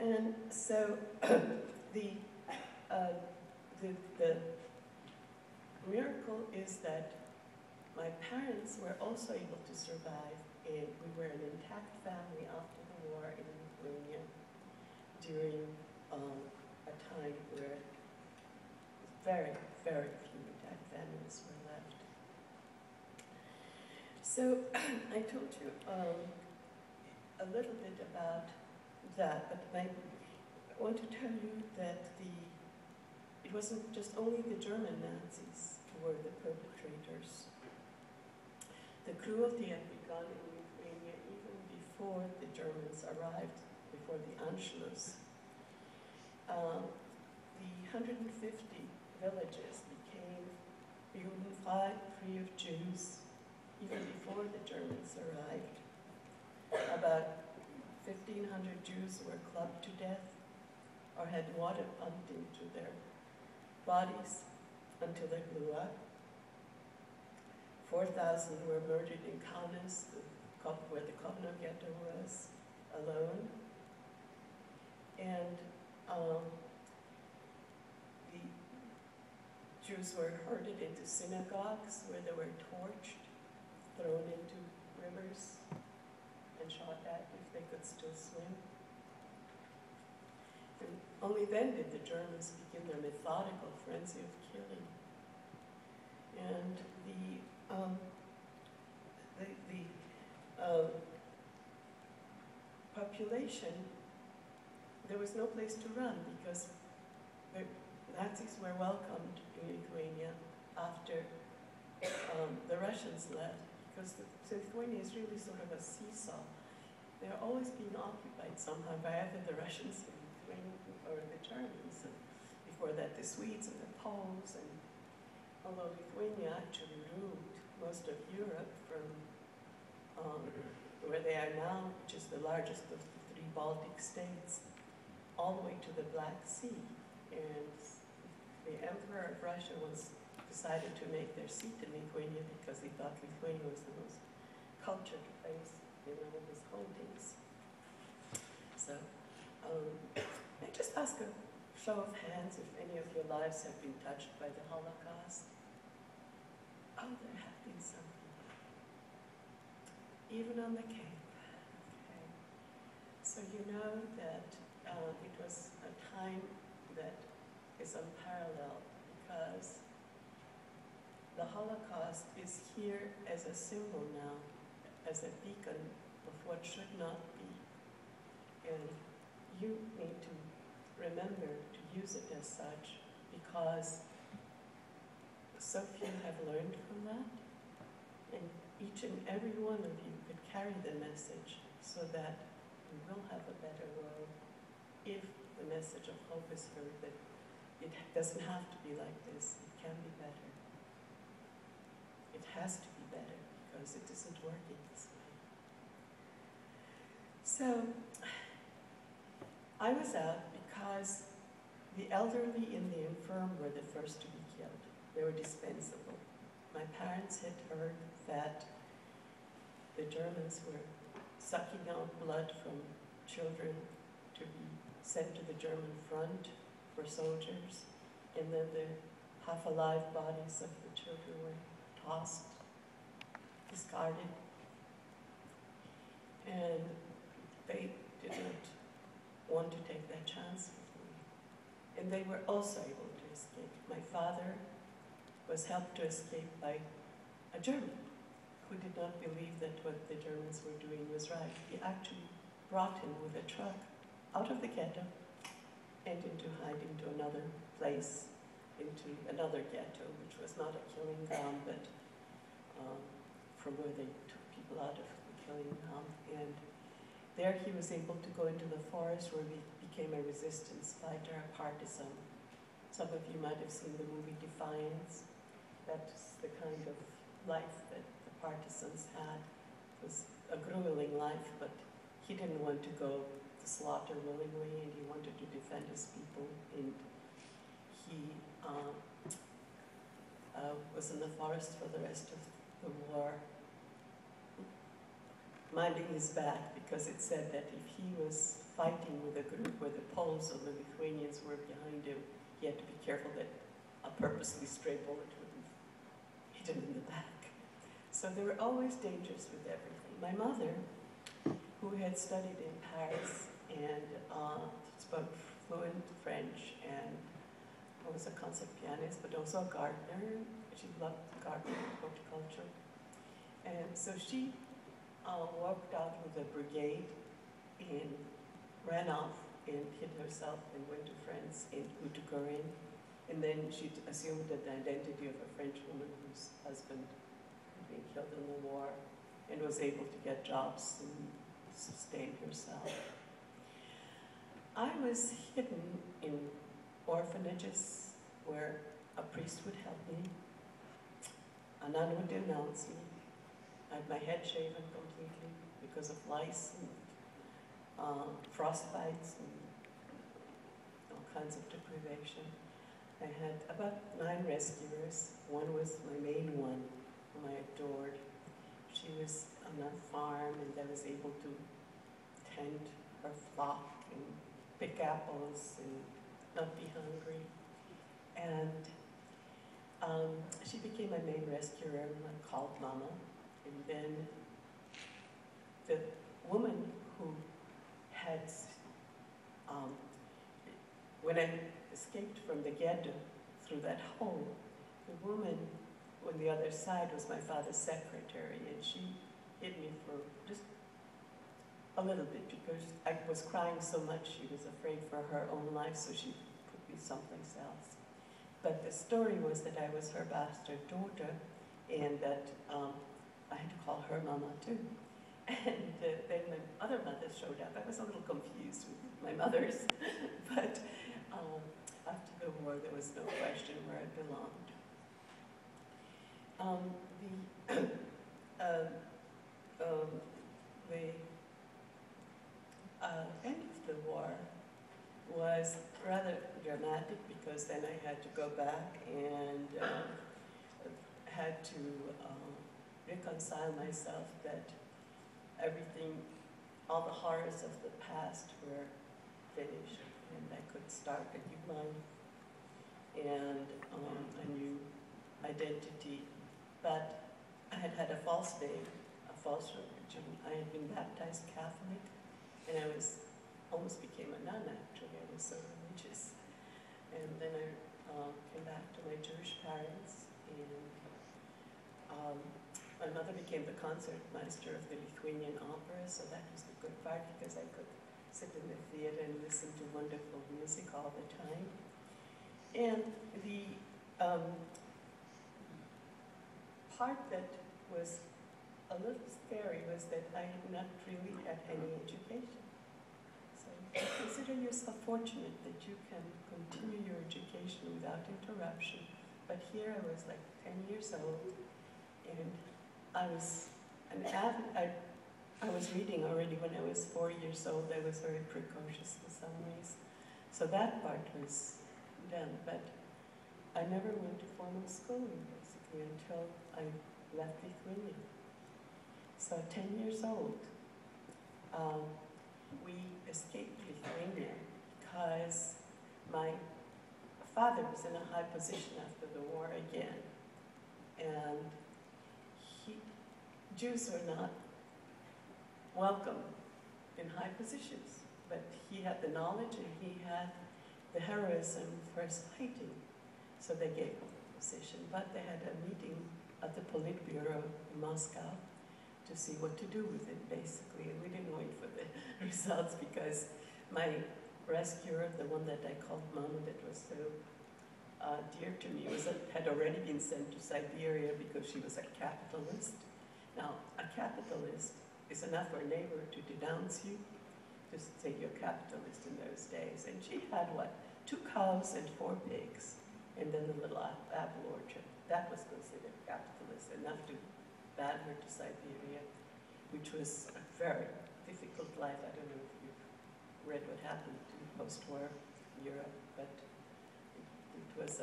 And so the miracle is that my parents were also able to survive, and we were an intact family after the war in Lithuania during a time where very, very few intact families were left. So I told you a little bit about that, but I want to tell you that it wasn't just only the German Nazis who were the perpetrators. The cruelty had begun in Lithuania even before the Germans arrived, before the Anschluss. The 150 villages became Judenfrei, free of Jews, even before the Germans arrived. About 1,500 Jews were clubbed to death or had water pumped into their bodies until they blew up. 4,000 were murdered in Kaunas, where the Kovno ghetto was, alone. And the Jews were herded into synagogues where they were torched, thrown into rivers, and shot at if they could still swim. And only then did the Germans begin their methodical frenzy of killing. And the population, there was no place to run because the Nazis were welcomed in Lithuania after the Russians left, because Lithuania is really sort of a seesaw. They're always being occupied somehow by either the Russians or the Germans, and before that the Swedes and the Poles. And although Lithuania actually ruled most of Europe from where they are now, which is the largest of the 3 Baltic states, all the way to the Black Sea. And the Emperor of Russia once decided to make their seat in Lithuania because he thought Lithuania was the most cultured place in all of his hauntings. So I just ask a show of hands if any of your lives have been touched by the Holocaust. Oh, there have been some. Even on the Cape. Okay. So you know that it was a time that is unparalleled because the Holocaust is here as a symbol now, as a beacon of what should not be. And you need to remember to use it as such because so few have learned from that. And each and every one of you could carry the message so that we will have a better world if the message of hope is heard, that it doesn't have to be like this, it can be better. It has to be better because it isn't working this way. So, I was out because the elderly and the infirm were the first to be killed. They were dispensable. My parents had heard that the Germans were sucking out blood from children to be sent to the German front for soldiers, and then the half-alive bodies of the children were tossed, discarded, and they didn't want to take that chance with me. And they were also able to escape. My father was helped to escape by a German who did not believe that what the Germans were doing was right. He actually brought him with a truck out of the ghetto and into hiding to another place, into another ghetto, which was not a killing ground, but from where they took people out of the killing ground. And there he was able to go into the forest where he became a resistance fighter, a partisan. Some of you might have seen the movie Defiance. That's the kind of life that the partisans had. It was a grueling life, but he didn't want to go to slaughter willingly, and he wanted to defend his people. And he was in the forest for the rest of the war, minding his back, because it said that if he was fighting with a group where the Poles or the Lithuanians were behind him. He had to be careful that a purposely stray bullet wouldn't hit him in the back. So there were always dangers with everything. My mother, who had studied in Paris and spoke fluent French and was a concert pianist, but also a gardener. She loved gardening and horticulture. And so she walked out with a brigade and ran off and hid herself and went to France and who took her in. And then she assumed the identity of a French woman whose husband had been killed in the war and was able to get jobs and sustain herself. I was hidden in orphanages where a priest would help me, a nun would denounce me. I had my head shaven completely because of lice and frostbites and all kinds of deprivation. I had about 9 rescuers. One was my main one, whom I adored. She was on a farm and I was able to tend her flock and pick apples and not be hungry. And she became my main rescuer and I called Mama. And then the woman who had, when I escaped from the ghetto through that hole, the woman on the other side was my father's secretary, and she hid me for just a little bit because I was crying so much she was afraid for her own life, so she put me someplace else. But the story was that I was her bastard daughter and that I had to call her Mama too. And then when other mothers showed up, I was a little confused with my mothers, but after the war there was no question where I belonged. The end of the war was rather dramatic because then I had to go back and had to reconcile myself that everything, all the horrors of the past were finished and I could start a new life and a new identity. But I had had a false name, a false religion. I had been baptized Catholic and I almost became a nun actually. I was so religious. And then I came back to my Jewish parents and my mother became the concertmaster of the Lithuanian opera, so that was the good part because I could sit in the theater and listen to wonderful music all the time. And the part that was a little scary was that I had not really had any education. So consider yourself fortunate that you can continue your education without interruption. But here I was like 10 years old, and I was an avid, I was reading already when I was 4 years old. I was very precocious in some ways. So that part was done, but I never went to formal schooling basically until I left Lithuania. So 10 years old, we escaped Lithuania because my father was in a high position after the war again, and Jews were not welcome in high positions, but he had the knowledge and he had the heroism for his fighting, so they gave him the position. But they had a meeting at the Politburo in Moscow to see what to do with it, basically, and we didn't wait for the results because my rescuer, the one that I called Mama, that was so dear to me, had already been sent to Siberia because she was a capitalist. Now, a capitalist is enough for a neighbor to denounce you, to say you're a capitalist in those days. And she had, what, 2 cows and 4 pigs, and then a little apple orchard. That was considered capitalist, enough to ban her to Siberia, which was a very difficult life. I don't know if you've read what happened in post-war Europe, but it was a